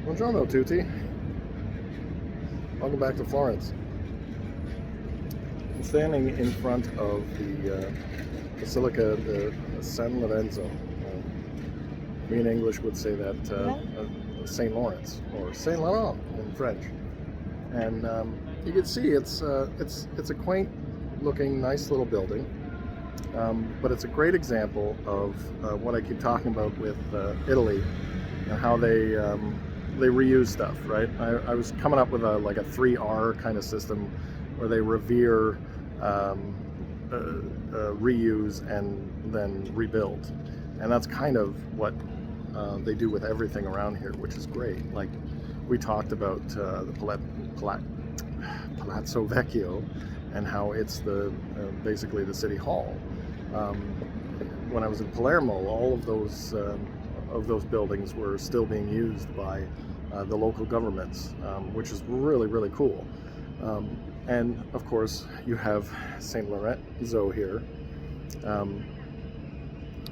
Buongiorno tutti. Welcome back to Florence. I'm standing in front of the Basilica di San Lorenzo. We in English would say that Saint Lawrence or Saint Laurent in French. And you can see it's a quaint looking, nice little building. But it's a great example of what I keep talking about with Italy and how they reuse stuff, right? I was coming up with a 3R kind of system where they revere, reuse, and then rebuild. And that's kind of what they do with everything around here, which is great. Like we talked about the Palazzo Vecchio and how it's the basically the city hall. When I was in Palermo, all of those buildings were still being used by the local governments, which is really, really cool. And of course, you have St. Lorenzo here,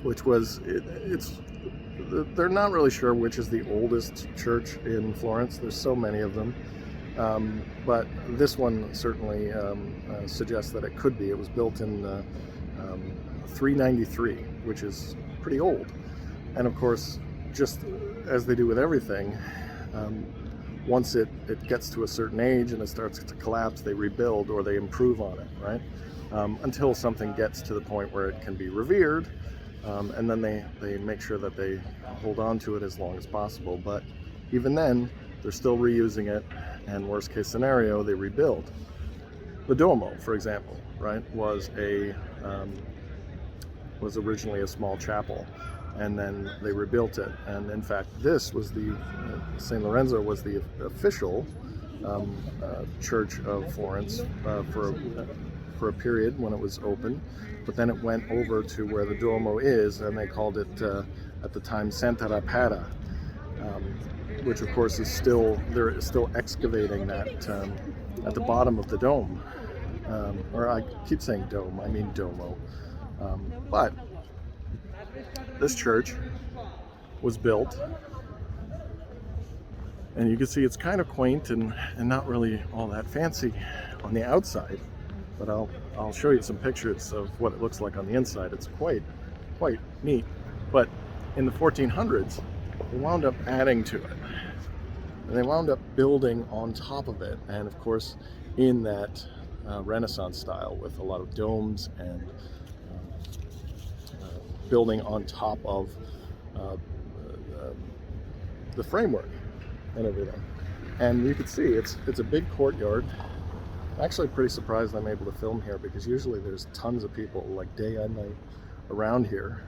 which was, they're not really sure which is the oldest church in Florence. There's so many of them. But this one certainly suggests that it could be. It was built in 393, which is pretty old. And of course, just as they do with everything, once it gets to a certain age and it starts to collapse, they rebuild or they improve on it, right? Until something gets to the point where it can be revered, and then they make sure that they hold on to it as long as possible. But even then, they're still reusing it, and worst case scenario, they rebuild. The Duomo, for example, right, was originally a small chapel, and then they rebuilt it. And in fact, this was St. Lorenzo was the official church of Florence for a period when it was open, but then it went over to where the Duomo is, and they called it at the time Santa Rapata, which of course is they're still excavating that at the bottom of the dome. Or I keep saying dome, I mean Duomo. But this church was built, and you can see it's kind of quaint and not really all that fancy on the outside, but I'll show you some pictures of what it looks like on the inside. It's quite neat. But in the 1400s, they wound up adding to it, and they wound up building on top of it, and of course in that Renaissance style with a lot of domes and building on top of the framework and everything. And you can see it's a big courtyard. I'm actually pretty surprised I'm able to film here, because usually there's tons of people like day and night around here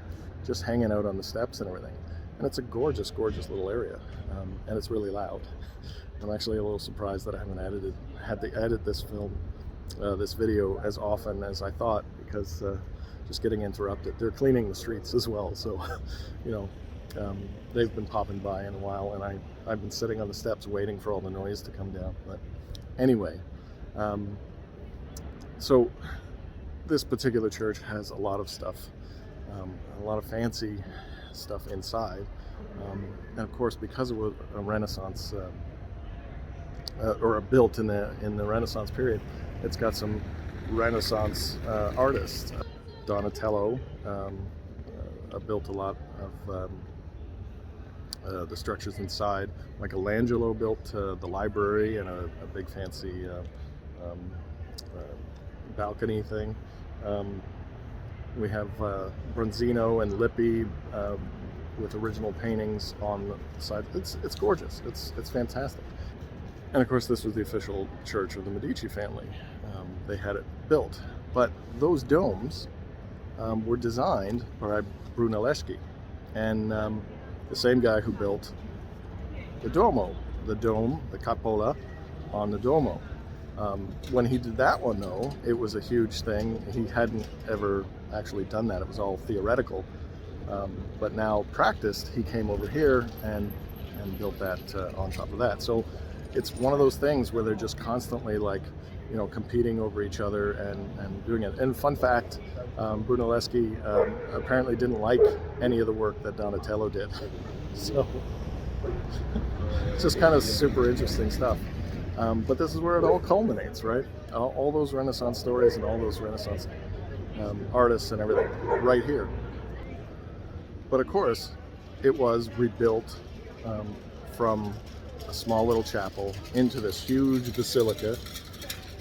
just hanging out on the steps and everything. And it's a gorgeous little area, and it's really loud. I'm actually a little surprised that I haven't had to edit this video as often as I thought, because just getting interrupted. They're cleaning the streets as well, so they've been popping by in a while, and I've been sitting on the steps waiting for all the noise to come down. But anyway, so this particular church has a lot of stuff, a lot of fancy stuff inside, and of course, because it was a Renaissance or built in the Renaissance period, it's got some Renaissance artists. Donatello built a lot of the structures inside. Michelangelo built the library and a big fancy balcony thing. We have Bronzino and Lippi with original paintings on the side. It's gorgeous. It's fantastic. And of course, this was the official church of the Medici family. They had it built, but those domes were designed by Brunelleschi, and the same guy who built the Duomo, the cupola on the Duomo. When he did that one, though, it was a huge thing. He hadn't ever actually done that. It was all theoretical. But now practiced, he came over here and built that on top of that. So it's one of those things where they're just constantly competing over each other and doing it. And fun fact, Brunelleschi apparently didn't like any of the work that Donatello did. So It's just kind of super interesting stuff. But this is where it all culminates, right? All those Renaissance stories and all those Renaissance artists and everything right here. But of course, it was rebuilt from a small little chapel into this huge basilica,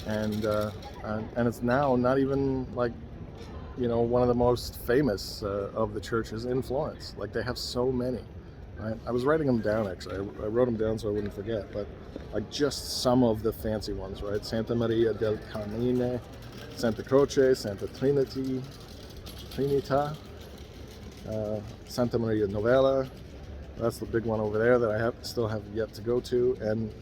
and it's now not even like, you know, one of the most famous of the churches in Florence. Like, they have so many. Right? I was writing them down, actually. I wrote them down so I wouldn't forget, but like just some of the fancy ones, right? Santa Maria del Carmine, Santa Croce, Santa Trinita, Santa Maria Novella. That's the big one over there that I still have yet to go to, and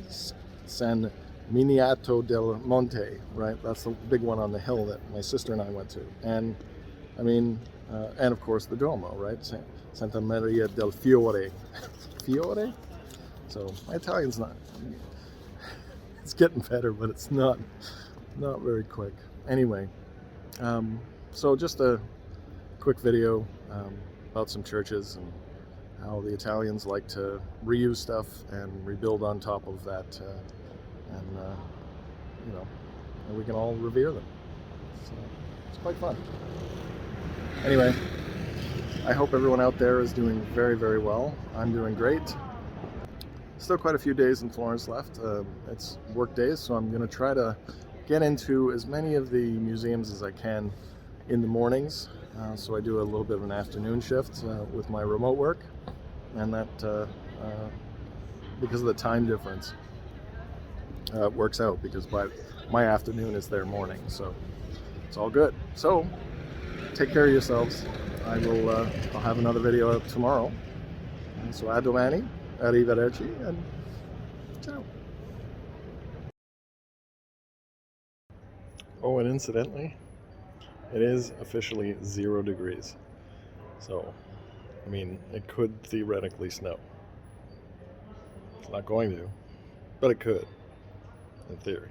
San Miniato del Monte, right? That's the big one on the hill that my sister and I went to. And I mean, and of course the Duomo, right? Santa Maria del Fiore. Fiore? So my Italian's not, it's getting better, but it's not very quick. Anyway, so just a quick video about some churches and how the Italians like to reuse stuff and rebuild on top of that, and you know, and we can all revere them. So it's quite fun. Anyway, I hope everyone out there is doing very, very well. I'm doing great. Still quite a few days in Florence left. It's work days, so I'm going to try to get into as many of the museums as I can in the mornings. So I do a little bit of an afternoon shift with my remote work, and that because of the time difference, it works out, because my afternoon is their morning, so it's all good. So take care of yourselves. I'll have another video up tomorrow. And so a domani, arrivederci, and ciao. Oh, and incidentally, it is officially 0 degrees. So, I mean, it could theoretically snow. It's not going to, but it could, in theory.